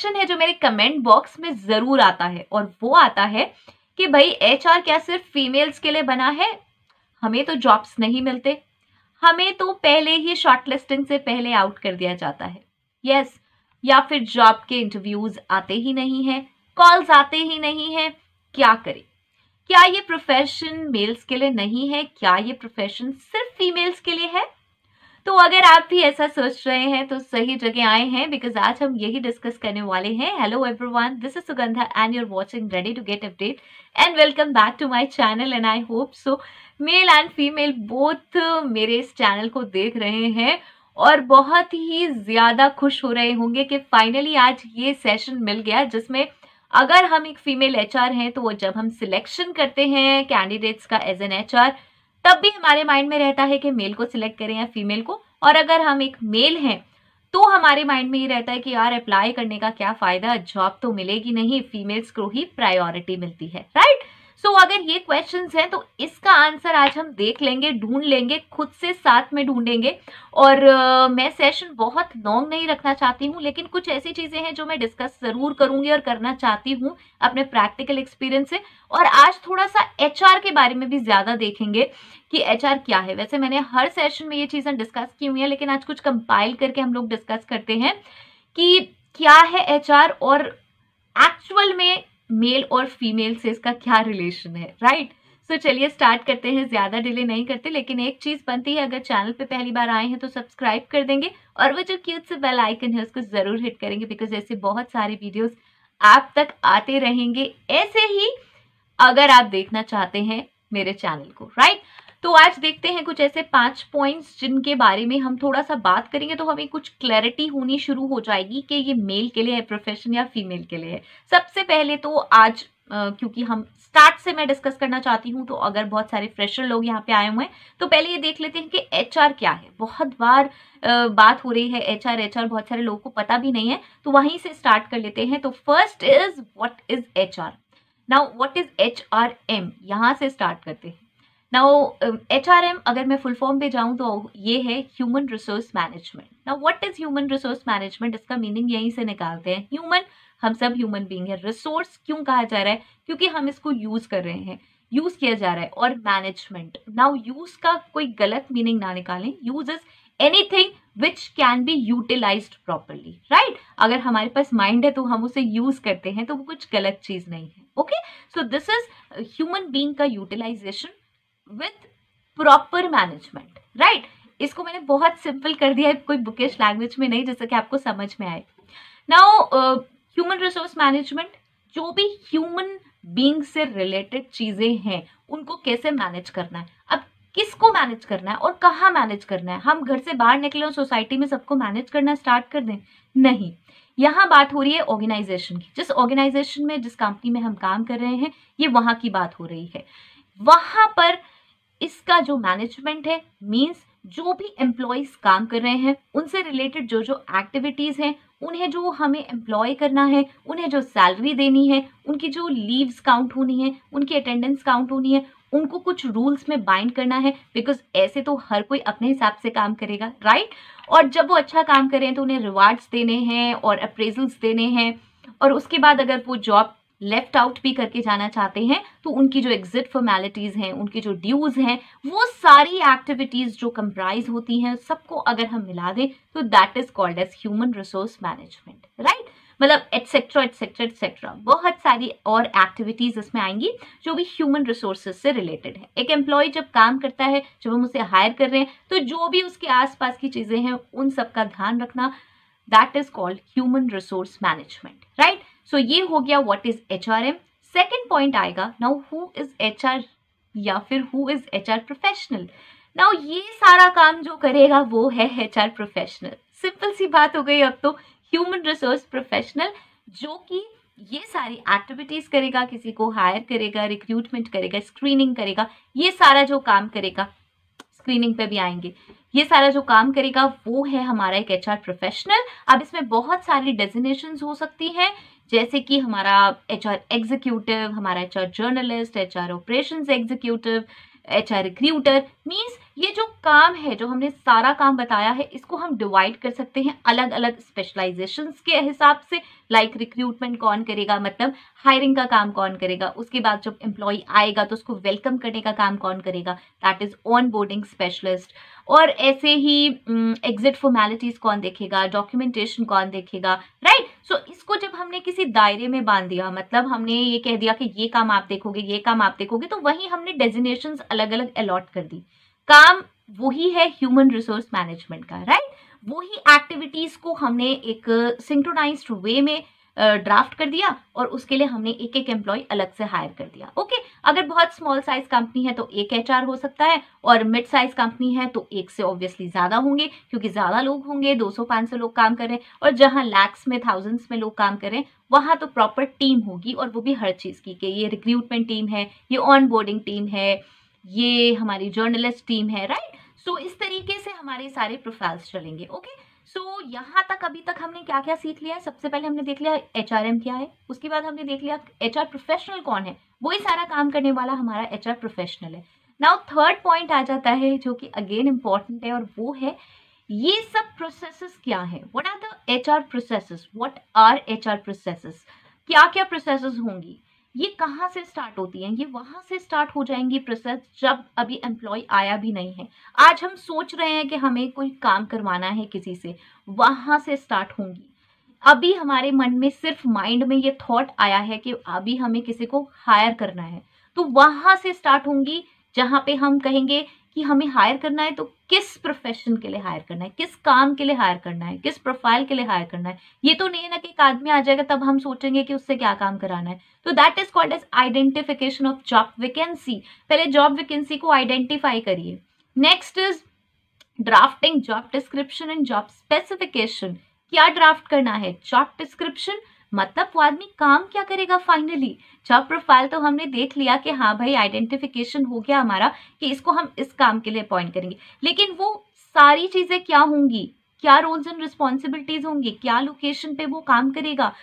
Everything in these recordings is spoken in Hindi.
क्वेश्चन है जो मेरे कमेंट बॉक्स में जरूर आता है, और वो आता है कि भाई एचआर क्या सिर्फ फीमेल्स के लिए बना है? हमें तो जॉब्स नहीं मिलते, हमें तो पहले ही शॉर्टलिस्टिंग से पहले आउट कर दिया जाता है। यस, या फिर जॉब के इंटरव्यूज आते ही नहीं है, कॉल्स आते ही नहीं है, क्या करें? क्या ये प्रोफेशन मेल्स के लिए नहीं है? क्या ये प्रोफेशन सिर्फ फीमेल्स के लिए है? तो अगर आप भी ऐसा सोच रहे हैं तो सही जगह आए हैं, बिकॉज आज हम यही डिस्कस करने वाले हैं। Hello everyone, this is Sugandha and you are watching ready to get update and welcome back to my channel and I hope so male and female both मेरे इस चैनल को देख रहे हैं और बहुत ही ज्यादा खुश हो रहे होंगे कि फाइनली आज ये सेशन मिल गया, जिसमें अगर हम एक फीमेल एचआर हैं तो जब हम सिलेक्शन करते हैं कैंडिडेट्स का एज एन एचआर, तब भी हमारे माइंड में रहता है कि मेल को सिलेक्ट करें या फीमेल को। और अगर हम एक मेल हैं तो हमारे माइंड में ये रहता है कि यार अप्लाई करने का क्या फायदा, जॉब तो मिलेगी नहीं, फीमेल्स को ही प्रायोरिटी मिलती है, राइट? सो अगर ये क्वेश्चंस हैं तो इसका आंसर आज हम देख लेंगे, ढूंढ लेंगे, खुद से साथ में ढूंढेंगे। और मैं सेशन बहुत लॉन्ग नहीं रखना चाहती हूँ, लेकिन कुछ ऐसी चीजें हैं जो मैं डिस्कस जरूर करूंगी और करना चाहती हूँ अपने प्रैक्टिकल एक्सपीरियंस से। और आज थोड़ा सा एचआर के बारे में भी ज्यादा देखेंगे कि एचआर क्या है। वैसे मैंने हर सेशन में ये चीजें डिस्कस की हुई है, लेकिन आज कुछ कंपाइल करके हम लोग डिस्कस करते हैं कि क्या है एचआर और एक्चुअल में मेल और फीमेल से इसका क्या रिलेशन है, राइट? सो चलिए स्टार्ट करते हैं, ज्यादा डिले नहीं करते। लेकिन एक चीज बनती है, अगर चैनल पे पहली बार आए हैं तो सब्सक्राइब कर देंगे और वो जो क्यूट से बेल आइकन है उसको जरूर हिट करेंगे, बिकॉज ऐसे बहुत सारे वीडियोस आप तक आते रहेंगे ऐसे ही, अगर आप देखना चाहते हैं मेरे चैनल को, राइट? तो आज देखते हैं कुछ ऐसे 5 पॉइंट्स जिनके बारे में हम थोड़ा सा बात करेंगे तो हमें कुछ क्लैरिटी होनी शुरू हो जाएगी कि ये मेल के लिए है प्रोफेशन या फीमेल के लिए है। सबसे पहले तो आज क्योंकि हम स्टार्ट से मैं डिस्कस करना चाहती हूँ, तो अगर बहुत सारे फ्रेशर लोग यहाँ पे आए हुए हैं तो पहले ये देख लेते हैं कि एचआर क्या है। बहुत बार बात हो रही है एचआर, बहुत सारे लोगों को पता भी नहीं है, तो वहीं से स्टार्ट कर लेते हैं। तो first is what is HR. Now what is HRM, यहाँ से स्टार्ट करते हैं। नाउ एचआरएम अगर मैं फुल फॉर्म पे जाऊं तो ये है human resource management. Now what is human resource management, इसका मीनिंग यहीं से निकालते हैं। ह्यूमन, हम सब ह्यूमन बीइंग है। रिसोर्स क्यों कहा जा रहा है? क्योंकि हम इसको यूज कर रहे हैं, यूज किया जा रहा है। और मैनेजमेंट, नाउ यूज का कोई गलत मीनिंग ना निकालें। Use is anything which can be utilized properly, right? अगर हमारे पास माइंड है तो हम उसे यूज करते हैं, तो वो कुछ गलत चीज नहीं है। Okay, so this is human being का utilization with proper management, right? इसको मैंने बहुत सिंपल कर दिया है, कोई बुकिश लैंग्वेज में नहीं, जैसे कि आपको समझ में आए। नाउ ह्यूमन रिसोर्स मैनेजमेंट, जो भी ह्यूमन बीइंग से रिलेटेड चीजें हैं उनको कैसे मैनेज करना है। अब किसको मैनेज करना है और कहाँ मैनेज करना है? हम घर से बाहर निकले और सोसाइटी में सबको मैनेज करना स्टार्ट कर दें? नहीं, यहाँ बात हो रही है ऑर्गेनाइजेशन की। जिस ऑर्गेनाइजेशन में, जिस कंपनी में हम काम कर रहे हैं, ये वहां की बात हो रही है। वहां पर इसका जो मैनेजमेंट है, मींस जो भी एम्प्लॉयज काम कर रहे हैं उनसे रिलेटेड जो जो एक्टिविटीज हैं, उन्हें जो हमें एम्प्लॉय करना है, उन्हें जो सैलरी देनी है, उनकी जो लीव्स काउंट होनी है, उनकी अटेंडेंस काउंट होनी है, उनको कुछ रूल्स में बाइंड करना है, बिकॉज ऐसे तो हर कोई अपने हिसाब से काम करेगा, राइट? और जब वो अच्छा काम करें तो उन्हें रिवार्ड्स देने हैं और अप्रेजल्स देने हैं। और उसके बाद अगर वो जॉब लेफ्ट आउट भी करके जाना चाहते हैं तो उनकी जो एग्जिट फॉर्मेलिटीज हैं, उनकी जो ड्यूज हैं, वो सारी एक्टिविटीज जो कंप्राइज होती हैं, सबको अगर हम मिला दें तो that is called as human resource management, right? मतलब एटसेट्रा एटसेट्रा एटसेट्रा, बहुत सारी और एक्टिविटीज इसमें आएंगी जो भी ह्यूमन रिसोर्सेज से रिलेटेड है। एक एम्प्लॉय जब काम करता है, जब हम उसे हायर कर रहे हैं, तो जो भी उसके आसपास की चीजें हैं उन सब का ध्यान रखना, that is called human resource management, right? So ये हो गया what is HRM. Second point आएगा, नाउ हु इज एचआर या फिर who is HR professional. Now ये सारा काम जो करेगा वो है एचआर प्रोफेशनल। सिंपल सी बात हो गई अब तो, ह्यूमन रिसोर्स प्रोफेशनल जो कि ये सारी एक्टिविटीज करेगा, किसी को हायर करेगा, रिक्रूटमेंट करेगा, स्क्रीनिंग करेगा, ये सारा जो काम करेगा, स्क्रीनिंग पे भी आएंगे, ये सारा जो काम करेगा वो है हमारा एक एचआर प्रोफेशनल। अब इसमें बहुत सारी डेजिग्नेशंस हो सकती हैं, जैसे कि हमारा एचआर एग्जीक्यूटिव, हमारा HR journalist, HR operations executive, HR recruiter. Means ये जो काम है, जो हमने सारा काम बताया है, इसको हम डिवाइड कर सकते हैं अलग अलग स्पेशलाइजेशंस के हिसाब से। लाइक रिक्रूटमेंट कौन करेगा, मतलब हायरिंग का काम कौन करेगा, उसके बाद जब एम्प्लॉय आएगा तो उसको वेलकम करने का काम कौन करेगा, that is on boarding specialist. और ऐसे ही एग्जिट फॉर्मेलिटीज कौन देखेगा, डॉक्यूमेंटेशन कौन देखेगा, राइट। सो इसको जब हमने किसी दायरे में बांध दिया, मतलब हमने ये कह दिया कि ये काम आप देखोगे, ये काम आप देखोगे, तो वही हमने डेजिग्नेशंस अलग अलग अलॉट कर दी। काम वही है ह्यूमन रिसोर्स मैनेजमेंट का, राइट। वही एक्टिविटीज को हमने एक सिंक्रोनाइज्ड वे में ड्राफ्ट कर दिया और उसके लिए हमने एक एक एम्प्लॉय अलग से हायर कर दिया। ओके, अगर बहुत स्मॉल साइज कंपनी है तो एक HR हो सकता है, और मिड साइज कंपनी है तो एक से ऑब्वियसली ज्यादा होंगे, क्योंकि ज्यादा लोग होंगे, 200-500 लोग काम कर रहे हैं, और जहां लैक्स में, थाउजेंड्स में लोग काम कर रहे हैं, वहां तो प्रॉपर टीम होगी, और वो भी हर चीज की, कि ये रिक्रूटमेंट टीम है, ये ऑन बोर्डिंग टीम है, ये हमारी जर्नलिस्ट टीम है, राइट। सो इस तरीके से हमारे सारे प्रोफाइल्स चलेंगे। ओके, सो यहाँ तक अभी तक हमने क्या क्या सीख लिया है। सबसे पहले हमने देख लिया HRM क्या है, उसके बाद हमने देख लिया HR प्रोफेशनल कौन है, वही सारा काम करने वाला हमारा HR प्रोफेशनल है। नाउ थर्ड पॉइंट आ जाता है जो कि अगेन इम्पॉर्टेंट है, और वो है ये सब प्रोसेसेस क्या है, what are the HR processes, what are HR processes, क्या क्या प्रोसेसेस होंगी, ये कहाँ से स्टार्ट होती हैं, ये वहां से स्टार्ट हो जाएंगी प्रोसेस जब अभी एम्प्लॉय आया भी नहीं है। आज हम सोच रहे हैं कि हमें कोई काम करवाना है किसी से, वहां से स्टार्ट होंगी। अभी हमारे मन में सिर्फ माइंड में ये थॉट आया है कि अभी हमें किसी को हायर करना है, तो वहां से स्टार्ट होंगी, जहां पे हम कहेंगे कि हमें हायर करना है तो किस प्रोफेशन के लिए हायर करना है, किस काम के लिए हायर करना है, किस प्रोफाइल के लिए हायर करना है। ये तो नहीं है ना कि एक आदमी आ जाएगा तब हम सोचेंगे कि उससे क्या काम कराना है। तो that is called as identification of job vacancy. पहले जॉब वैकेंसी को आइडेंटिफाई करिए। Next is drafting job description and job specification. क्या ड्राफ्ट करना है, जॉब डिस्क्रिप्शन, मतलब वो आदमी काम क्या करेगा फाइनली। जॉब प्रोफाइल तो हमने देख लिया कि हाँ भाई आइडेंटिफिकेशन हो गया हमारा कि इसको हम इस काम के लिए अपॉइंट करेंगे, लेकिन वो सारी चीजें क्या होंगी, क्या रोल्स एंड रिस्पॉन्सिबिलिटीज होंगी, क्या लोकेशन पे वो काम करेगा,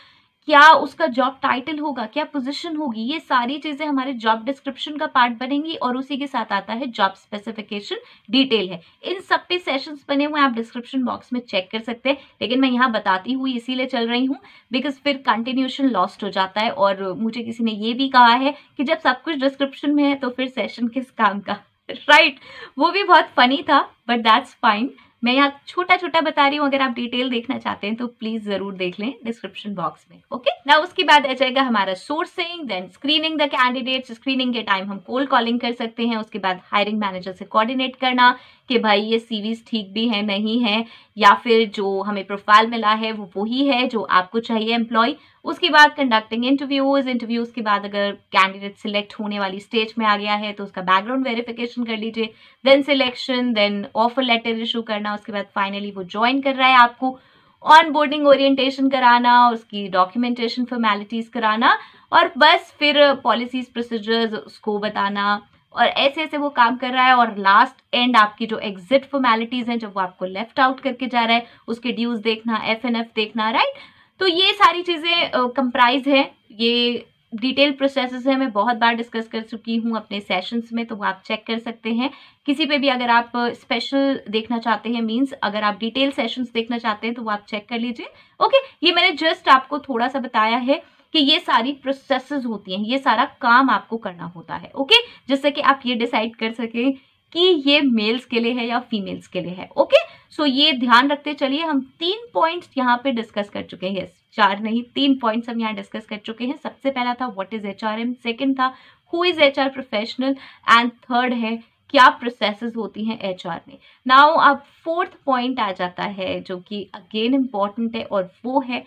क्या उसका जॉब टाइटल होगा, क्या पोजीशन होगी, ये सारी चीजें हमारे जॉब डिस्क्रिप्शन का पार्ट बनेंगी, और उसी के साथ आता है जॉब स्पेसिफिकेशन, डिटेल है। इन सब पे सेशंस बने हुए आप डिस्क्रिप्शन बॉक्स में चेक कर सकते हैं, लेकिन मैं यहाँ बताती हुई इसीलिए चल रही हूँ बिकॉज फिर कंटिन्यूशन लॉस्ट हो जाता है, और मुझे किसी ने ये भी कहा है कि जब सब कुछ डिस्क्रिप्शन में है तो फिर सेशन किस काम का, राइट। वो भी बहुत फनी था, बट दैट्स फाइन। मैं यहाँ छोटा छोटा बता रही हूँ, अगर आप डिटेल देखना चाहते हैं तो प्लीज जरूर देख लें डिस्क्रिप्शन बॉक्स में। ओके, ना उसके बाद आ जाएगा हमारा sourcing, then screening the candidates. Screening के टाइम हम कोल्ड कॉलिंग कर सकते हैं, उसके बाद हायरिंग मैनेजर से कोऑर्डिनेट करना कि भाई ये सीवीज ठीक भी है नहीं है, या फिर जो हमें प्रोफाइल मिला है वो वही है जो आपको चाहिए एम्प्लॉय। उसके बाद कंडक्टिंग इंटरव्यूज के बाद अगर कैंडिडेट सिलेक्ट होने वाली स्टेज में आ गया है तो उसका बैकग्राउंड वेरिफिकेशन कर लीजिए, then selection, then offer letter issue करना, उसके बाद फाइनली वो ज्वाइन कर रहा है आपको, ऑन बोर्डिंग ओरिएंटेशन कराना, उसकी डॉक्यूमेंटेशन फॉर्मेलिटीज कराना, और बस फिर पॉलिसीज प्रोसीजर्स उसको बताना, और ऐसे ऐसे वो काम कर रहा है। और लास्ट एंड आपकी जो एग्जिट फॉर्मेलिटीज हैं, जब वो आपको लेफ्ट आउट करके जा रहा है, उसके ड्यूज देखना, FNF देखना, राइट। तो ये सारी चीजें कंप्राइज है, ये डिटेल प्रोसेसेस है, मैं बहुत बार डिस्कस कर चुकी हूँ अपने सेशंस में, तो वो आप चेक कर सकते हैं। किसी पे भी अगर आप स्पेशल देखना चाहते हैं, मींस अगर आप डिटेल सेशंस देखना चाहते हैं तो वो आप चेक कर लीजिए। ओके, ये मैंने जस्ट आपको थोड़ा सा बताया है कि ये सारी प्रोसेसेस होती हैं, ये सारा काम आपको करना होता है। ओके, जिससे कि आप ये डिसाइड कर सकें कि ये मेल्स के लिए है या फीमेल्स के लिए है। ओके, सो ये ध्यान रखते चलिए। हम 3 पॉइंट्स यहाँ पे डिस्कस कर चुके हैं, 4 नहीं 3 पॉइंट्स हम यहाँ डिस्कस कर चुके हैं। सबसे पहला था व्हाट इज HRM, सेकंड था who is HR professional, and third है क्या प्रोसेसेस होती हैं HR में। नाउ अब फोर्थ पॉइंट आ जाता है जो कि अगेन इम्पॉर्टेंट है, और वो है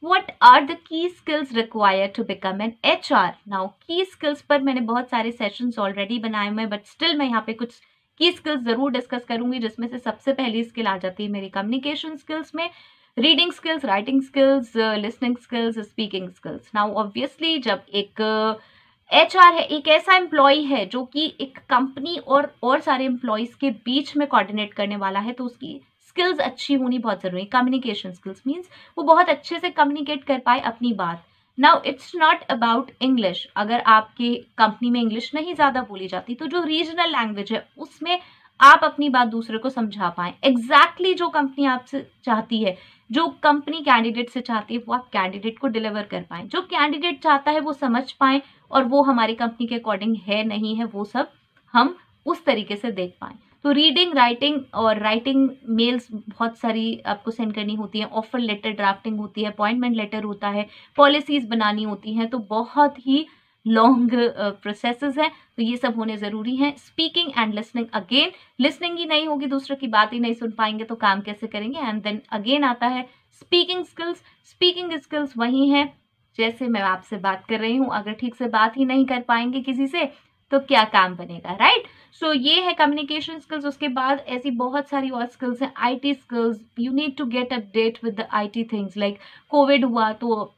What are the key skills required to become an HR? Now, key skills पर मैंने बहुत सारे सेशंस ऑलरेडी बनाए हुए हैं, बट स्टिल मैं यहाँ पे कुछ की स्किल्स जरूर डिस्कस करूंगी, जिसमें से सबसे पहली स्किल आ जाती है मेरी कम्युनिकेशन स्किल्स में, reading skills, writing skills, listening skills, speaking skills. Now obviously जब एक HR है, एक ऐसा एम्प्लॉय है जो कि एक कंपनी और सारे एम्प्लॉयज के बीच में कोऑर्डिनेट करने वाला है, तो उसकी स्किल्स अच्छी होनी बहुत जरूरी है। कम्युनिकेशन स्किल्स मींस वो बहुत अच्छे से कम्युनिकेट कर पाए अपनी बात, now it's not about English, अगर आपके कंपनी में इंग्लिश नहीं ज़्यादा बोली जाती तो जो रीजनल लैंग्वेज है उसमें आप अपनी बात दूसरे को समझा पाएं। एग्जैक्टली जो कंपनी आपसे चाहती है, जो कंपनी कैंडिडेट से चाहती है, वो आप कैंडिडेट को डिलीवर कर पाएं। जो कैंडिडेट चाहता है वो समझ पाएं और वो हमारी कंपनी के अकॉर्डिंग है नहीं है, वो सब हम उस तरीके से देख पाएं। तो रीडिंग, राइटिंग और राइटिंग मेल्स बहुत सारी आपको सेंड करनी होती है, ऑफर लेटर ड्राफ्टिंग होती है, अपॉइंटमेंट लेटर होता है, पॉलिसीज बनानी होती हैं, तो बहुत ही लॉन्ग प्रोसेसेस हैं, तो ये सब होने ज़रूरी हैं। Speaking and listening, again listening ही नहीं होगी, दूसरों की बात ही नहीं सुन पाएंगे तो काम कैसे करेंगे। एंड देन अगेन आता है स्पीकिंग स्किल्स। स्पीकिंग स्किल्स वही हैं जैसे मैं आपसे बात कर रही हूँ, अगर ठीक से बात ही नहीं कर पाएंगे किसी से तो क्या काम बनेगा, राइट। सो ये है कम्युनिकेशन स्किल्स। उसके बाद ऐसी बहुत सारी और स्किल्स हैं। IT skills, you need to get update with the IT things, like covid हुआ तो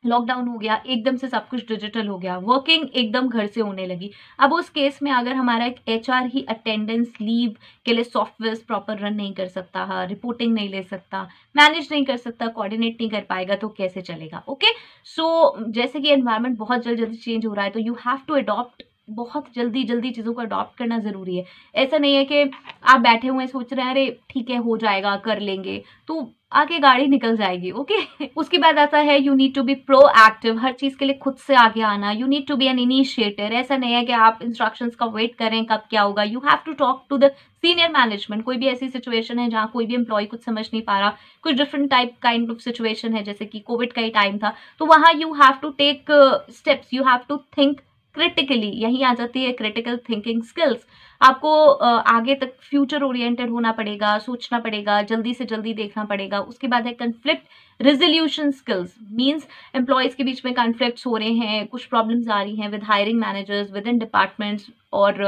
लॉकडाउन हो गया, एकदम से सब कुछ डिजिटल हो गया, वर्किंग एकदम घर से होने लगी। अब उस केस में अगर हमारा एक एचआर ही अटेंडेंस लीव के लिए सॉफ्टवेयर प्रॉपर रन नहीं कर सकता, रिपोर्टिंग नहीं ले सकता, मैनेज नहीं कर सकता, कोऑर्डिनेट नहीं कर पाएगा तो कैसे चलेगा। ओके, सो जैसे कि एनवायरनमेंट बहुत जल्दी जल्दी चेंज हो रहा है तो यू हैव टू अडॉप्ट, बहुत जल्दी जल्दी चीज़ों को अडॉप्ट करना ज़रूरी है। ऐसा नहीं है कि आप बैठे हुए सोच रहे हैं अरे ठीक है हो जाएगा कर लेंगे, तो आगे गाड़ी निकल जाएगी। ओके उसके बाद आता है you need to be proactive, हर चीज़ के लिए खुद से आगे आना। You need to be an initiator, ऐसा नहीं है कि आप इंस्ट्रक्शंस का वेट करें कब क्या होगा। You have to talk to the senior management. कोई भी ऐसी सिचुएशन है जहाँ कोई भी एम्प्लॉय कुछ समझ नहीं पा रहा, कुछ different type kind of situation है, जैसे कि कोविड का ही टाइम था, तो वहाँ you have to take steps, you have to think critically. यही आ जाती है क्रिटिकल थिंकिंग स्किल्स। आपको आगे तक फ्यूचर ओरिएंटेड होना पड़ेगा, सोचना पड़ेगा, जल्दी से जल्दी देखना पड़ेगा। उसके बाद है conflict resolution skills, means employees के बीच में कन्फ्लिक्ट्स हो रहे हैं, कुछ प्रॉब्लम्स आ रही हैं with hiring managers, with in departments और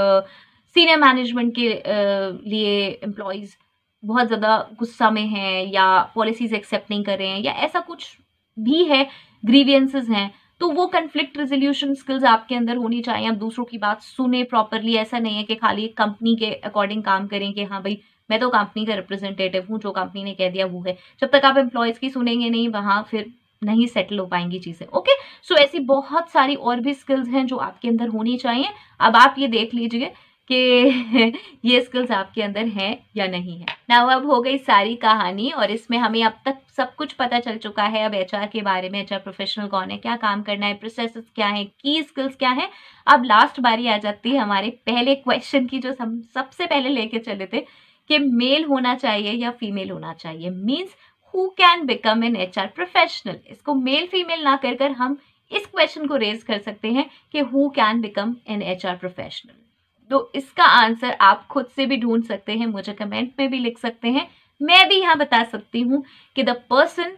सीनियर मैनेजमेंट के लिए एम्प्लॉयज बहुत ज़्यादा गुस्सा में हैं या पॉलिसीज एक्सेप्ट नहीं कर रहे हैं या ऐसा कुछ भी है, ग्रीवियंसेस हैं, तो वो कन्फ्लिक्ट रेजोल्यूशन स्किल्स आपके अंदर होनी चाहिए। आप दूसरों की बात सुने प्रॉपरली, ऐसा नहीं है कि खाली एक कंपनी के अकॉर्डिंग काम करें कि हाँ भाई मैं तो कंपनी का रिप्रेजेंटेटिव हूँ, जो कंपनी ने कह दिया वो है। जब तक आप एम्प्लॉयज़ की सुनेंगे नहीं, वहाँ फिर नहीं सेटल हो पाएंगी चीज़ें। ओके, सो ऐसी बहुत सारी और भी स्किल्स हैं जो आपके अंदर होनी चाहिए। अब आप ये देख लीजिए कि ये स्किल्स आपके अंदर हैं या नहीं है। नाउ अब हो गई सारी कहानी और इसमें हमें अब तक सब कुछ पता चल चुका है। अब एचआर के बारे में, एचआर प्रोफेशनल कौन है, क्या काम करना है, प्रोसेसेस क्या है, की स्किल्स क्या है। अब लास्ट बारी आ जाती है हमारे पहले क्वेश्चन की, जो हम सबसे पहले लेके चले थे कि मेल होना चाहिए या फीमेल होना चाहिए, means who can become an HR professional. इसको मेल फीमेल ना कर हम इस क्वेश्चन को रेज कर सकते हैं कि who can become an HR professional. तो इसका आंसर आप खुद से भी ढूंढ सकते हैं, मुझे कमेंट में भी लिख सकते हैं। मैं भी यहाँ बता सकती हूँ कि the person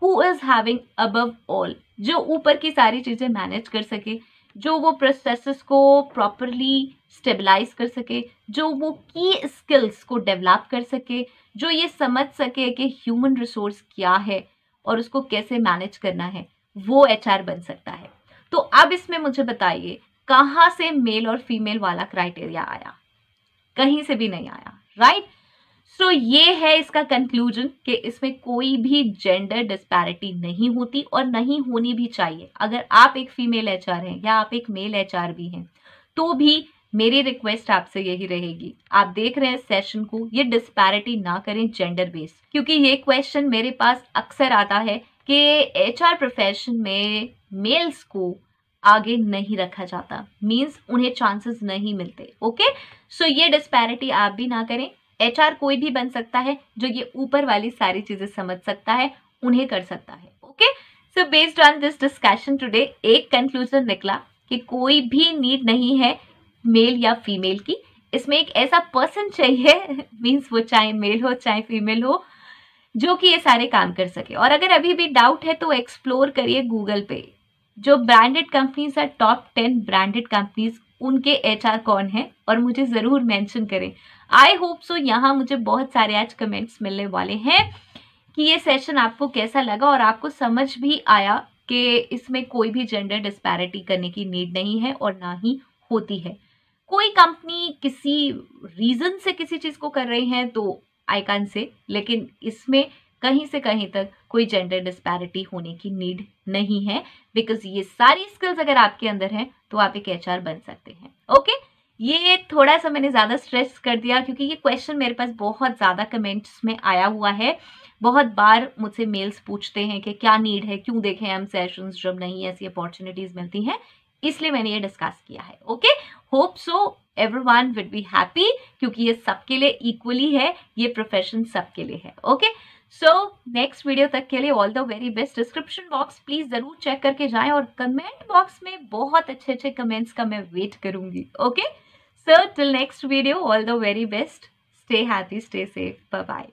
who is having above all, जो ऊपर की सारी चीजें मैनेज कर सके, जो वो प्रोसेसेस को प्रॉपरली स्टेबलाइज कर सके, जो वो की स्किल्स को डेवलप कर सके, जो ये समझ सके कि ह्यूमन रिसोर्स क्या है और उसको कैसे मैनेज करना है, वो एचआर बन सकता है। तो अब इसमें मुझे बताइए कहाँ से मेल और फीमेल वाला क्राइटेरिया आया? कहीं से भी नहीं आया, राइट। सो ये है इसका कंक्लूजन कि इसमें कोई भी जेंडर डिस्पैरिटी नहीं होती और नहीं होनी भी चाहिए। अगर आप एक फीमेल एचआर हैं या आप एक मेल एचआर भी हैं तो भी मेरी रिक्वेस्ट आपसे यही रहेगी, आप देख रहे हैं सेशन को, ये डिस्पैरिटी ना करें जेंडर बेस्ड, क्योंकि ये क्वेश्चन मेरे पास अक्सर आता है कि एचआर प्रोफेशन में मेल्स को आगे नहीं रखा जाता, मींस उन्हें चांसेस नहीं मिलते। ओके, सो ये डिस्पैरिटी आप भी ना करें। एचआर कोई भी बन सकता है जो ये ऊपर वाली सारी चीजें समझ सकता है, उन्हें कर सकता है। Okay, so based on this discussion today एक कंक्लूजन निकला कि कोई भी नीड नहीं है मेल या फीमेल की, इसमें एक ऐसा पर्सन चाहिए, मींस वो चाहे मेल हो चाहे फीमेल हो, जो कि ये सारे काम कर सके। और अगर अभी भी डाउट है तो एक्सप्लोर करिए गूगल पे, जो ब्रांडेड कंपनीज है, टॉप 10 ब्रांडेड कंपनीज, उनके एचआर कौन है और मुझे ज़रूर मेंशन करें। आई होप सो यहाँ मुझे बहुत सारे आज कमेंट्स मिलने वाले हैं कि ये सेशन आपको कैसा लगा और आपको समझ भी आया कि इसमें कोई भी जेंडर डिस्पैरिटी करने की नीड नहीं है और ना ही होती है। कोई कंपनी किसी रीज़न से किसी चीज़ को कर रही है तो आई कैन से, लेकिन इसमें कहीं से कहीं तक कोई जेंडर डिस्पैरिटी होने की नीड नहीं है, बिकॉज ये सारी स्किल्स अगर आपके अंदर हैं तो आप एक एचआर बन सकते हैं। ओके, ये थोड़ा सा मैंने ज्यादा स्ट्रेस कर दिया क्योंकि ये क्वेश्चन मेरे पास बहुत ज्यादा कमेंट्स में आया हुआ है। बहुत बार मुझसे मेल्स पूछते हैं कि क्या नीड है, क्यों देखें हम सेशंस जब नहीं ऐसी अपॉर्चुनिटीज मिलती हैं, इसलिए मैंने ये डिस्कस किया है। Okay, hope so everyone will be happy, क्योंकि ये सबके लिए इक्वली है, ये प्रोफेशन सबके लिए है। ओके, सो नेक्स्ट वीडियो तक के लिए all the very best. Description box please जरूर चेक करके जाएं और कमेंट बॉक्स में बहुत अच्छे अच्छे कमेंट्स का मैं वेट करूंगी। Okay, so till next video, all the very best. Stay happy, stay safe. Bye bye.